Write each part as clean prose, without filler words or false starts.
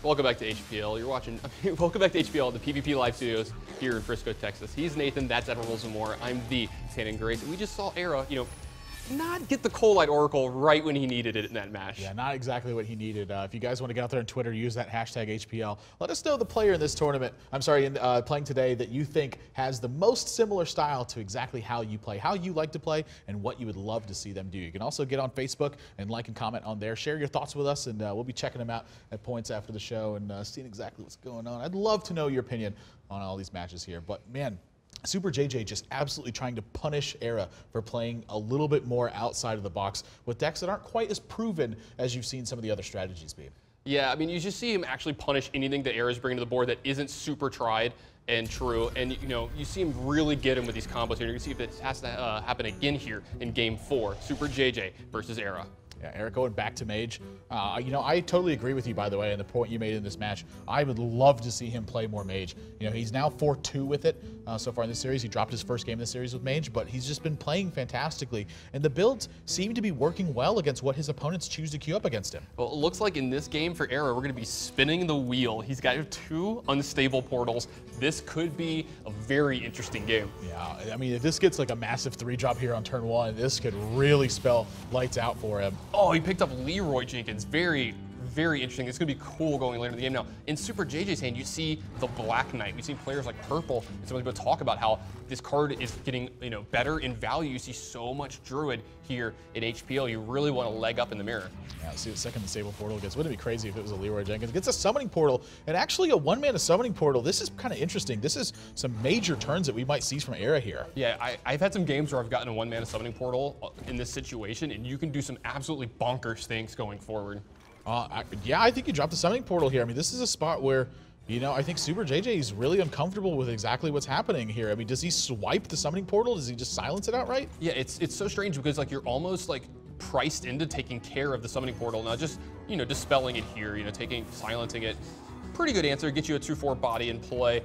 Welcome back to HPL. You're watching, welcome back to HPL, the PvP Live Studios here in Frisco, Texas. He's Nathan, that's Admiral Zamora. I'm the San Grace. And we just saw Era, not get the Coalite Oracle right when he needed it in that match. Yeah, not exactly what he needed. If you guys want to get out there on Twitter, use that hashtag HPL. Let us know the player in this tournament, playing today that you think has the most similar style to exactly how you play, how you like to play, and what you would love to see them do. You can also get on Facebook and like and comment on there. Share your thoughts with us, and we'll be checking them out at points after the show and seeing exactly what's going on. I'd love to know your opinion on all these matches here, but man, Super JJ just absolutely trying to punish Era for playing a little bit more outside of the box with decks that aren't quite as proven as you've seen some of the other strategies be. Yeah, I mean, you just see him actually punish anything that Era's bringing to the board that isn't super tried and true. And, you see him really get him with these combos here. You can see if this has to happen again here in Game 4. Super JJ versus Era. Yeah, Eric going back to Mage. I totally agree with you, by the way, and the point you made in this match. I would love to see him play more Mage. He's now 4-2 with it so far in this series. He dropped his first game in the series with Mage, but he's just been playing fantastically. And the builds seem to be working well against what his opponents choose to queue up against him. Well, it looks like in this game for Era, we're going to be spinning the wheel. He's got 2 unstable portals. This could be a very interesting game. Yeah, I mean, if this gets like a massive 3-drop here on turn 1, this could really spell lights out for him. Oh, he picked up Leroy Jenkins. Very, very interesting. It's going to be cool going later in the game. Now, in Super JJ's hand, you see the Black Knight. We've seen players like Purple, and some people talk about how this card is getting better in value. You see so much Druid here in HPL. You really want to leg up in the mirror. Yeah, see the second Stable Portal gets. Wouldn't it be crazy if it was a Leroy Jenkins? Gets a Summoning Portal, and actually a 1-mana Summoning Portal. This is kind of interesting. This is some major turns that we might see from Era here. Yeah, I've had some games where I've gotten a 1-mana Summoning Portal in this situation, and you can do some absolutely bonkers things going forward. Yeah, I think you dropped the Summoning Portal here. I mean, this is a spot where, I think Super JJ is really uncomfortable with exactly what's happening here. I mean, does he swipe the Summoning Portal? Does he just silence it outright? Yeah, it's so strange because you're almost priced into taking care of the Summoning Portal, not just dispelling it here, silencing it. Pretty good answer. Get you a 2/4 body in play.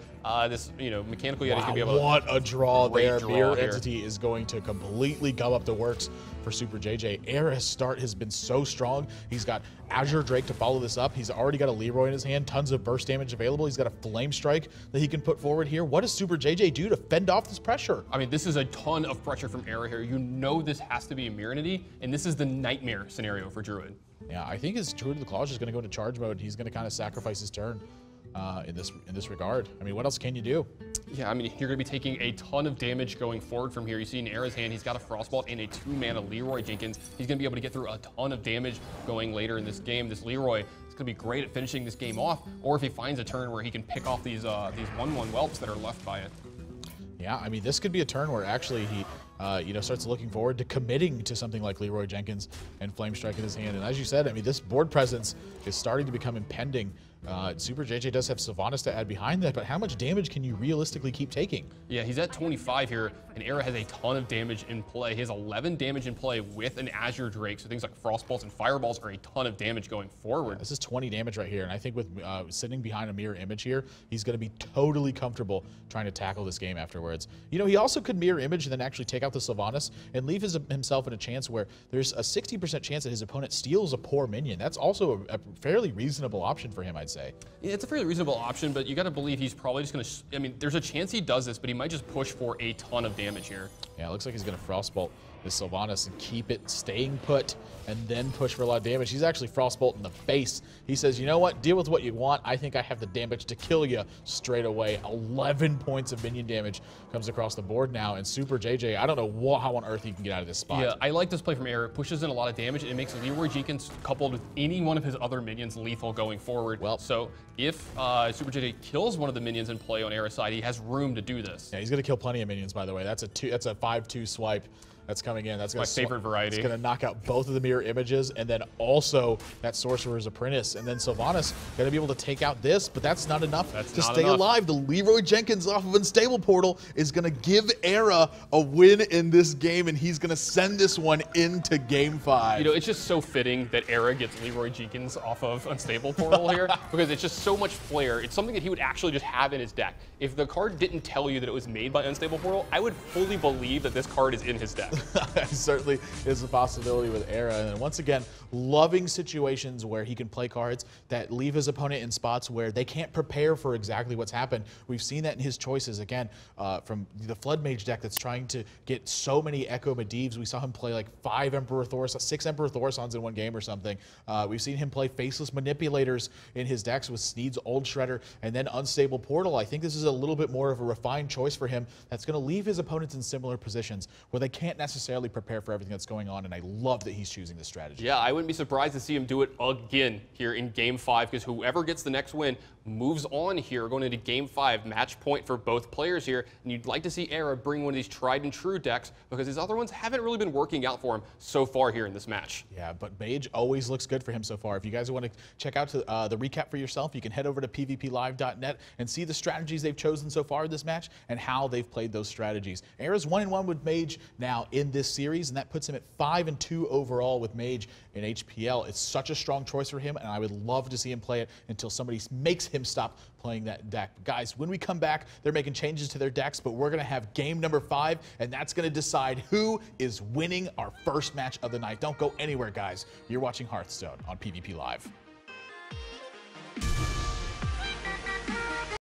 This mechanical yeti can be able to. What a draw there! Mirror here. Entity is going to completely gum up the works for Super JJ. Era's start has been so strong. He's got Azure Drake to follow this up. He's already got a Leroy in his hand. Tons of burst damage available. He's got a Flame Strike that he can put forward here. What does Super JJ do to fend off this pressure? I mean, this is a ton of pressure from Era here. This has to be a Mirror Entity, and this is the nightmare scenario for Druid. Yeah, I think his Druid of the Claw is just going to go into charge mode. He's going to kind of sacrifice his turn in this regard. I mean, what else can you do? Yeah, I mean, you're going to be taking a ton of damage going forward from here. You see in Era's hand, he's got a Frostbolt and a 2-mana Leroy Jenkins. He's going to be able to get through a ton of damage going later in this game. This Leroy is going to be great at finishing this game off, or if he finds a turn where he can pick off these 1/1 whelps that are left by it. Yeah, I mean, this could be a turn where actually he, starts looking forward to committing to something like Leroy Jenkins and Flame Strike in his hand. And as you said, I mean, this board presence is starting to become impending. Super JJ does have Sylvanas to add behind that, but how much damage can you realistically keep taking? Yeah, he's at 25 here, and Era has a ton of damage in play. He has 11 damage in play with an Azure Drake, so things like Frostbolts and Fireballs are a ton of damage going forward. This is 20 damage right here, and I think with sitting behind a Mirror Image here, he's going to be totally comfortable trying to tackle this game afterwards. He also could Mirror Image and then actually take out the Sylvanas and leave himself in a chance where there's a 60% chance that his opponent steals a poor minion. That's also a fairly reasonable option for him, I'd say. Yeah, it's a fairly reasonable option, but you got to believe he's probably just going to. I mean, there's a chance he does this, but he might just push for a ton of damage here. Yeah, it looks like he's going to Frostbolt this Sylvanas and keep it staying put and then push for a lot of damage. He's actually Frostbolt in the face. He says, you know what? Deal with what you want. I think I have the damage to kill you straight away. 11 points of minion damage comes across the board now, and Super JJ, I don't know how on earth he can get out of this spot. Yeah, I like this play from Era. It pushes in a lot of damage, and it makes Leroy Jenkins coupled with any one of his other minions lethal going forward. Well, so if Super JJ kills one of the minions in play on Era's side, he has room to do this. Yeah, he's going to kill plenty of minions, by the way. That's a 5/2 swipe. That's coming in. That's my favorite variety. It's going to knock out both of the Mirror Images, and then also that Sorcerer's Apprentice. And then Sylvanas going to be able to take out this, but that's not enough to stay alive. The Leroy Jenkins off of Unstable Portal is going to give Era a win in this game, and he's going to send this one into Game 5. It's just so fitting that Era gets Leroy Jenkins off of Unstable Portal here, because it's just so much flair. It's something that he would actually just have in his deck. If the card didn't tell you that it was made by Unstable Portal, I would fully believe that this card is in his deck. Certainly is a possibility with Era. And once again, loving situations where he can play cards that leave his opponent in spots where they can't prepare for exactly what's happened. We've seen that in his choices, again, from the Flood Mage deck that's trying to get so many Echo Medivhs. We saw him play like 6 Emperor Thorsons in one game or something. We've seen him play Faceless Manipulators in his decks with Sneed's Old Shredder and then Unstable Portal. I think this is a little bit more of a refined choice for him that's going to leave his opponents in similar positions where they can't necessarily prepare for everything that's going on, and I love that he's choosing this strategy. Yeah, I wouldn't be surprised to see him do it again here in Game 5, because whoever gets the next win moves on here going into Game 5. Match point for both players here, and you'd like to see Era bring one of these tried and true decks because his other ones haven't really been working out for him so far here in this match. Yeah, but Mage always looks good for him so far. If you guys want to check out the recap for yourself, you can head over to pvplive.net and see the strategies they've chosen so far in this match and how they've played those strategies. Era's 1-1 with Mage now in this series, and that puts him at 5-2 overall with Mage in HPL. It's such a strong choice for him, and I would love to see him play it until somebody makes him stop playing that deck. Guys, when we come back, they're making changes to their decks, but we're going to have game number 5, and that's going to decide who is winning our first match of the night. Don't go anywhere, guys. You're watching Hearthstone on PvP Live.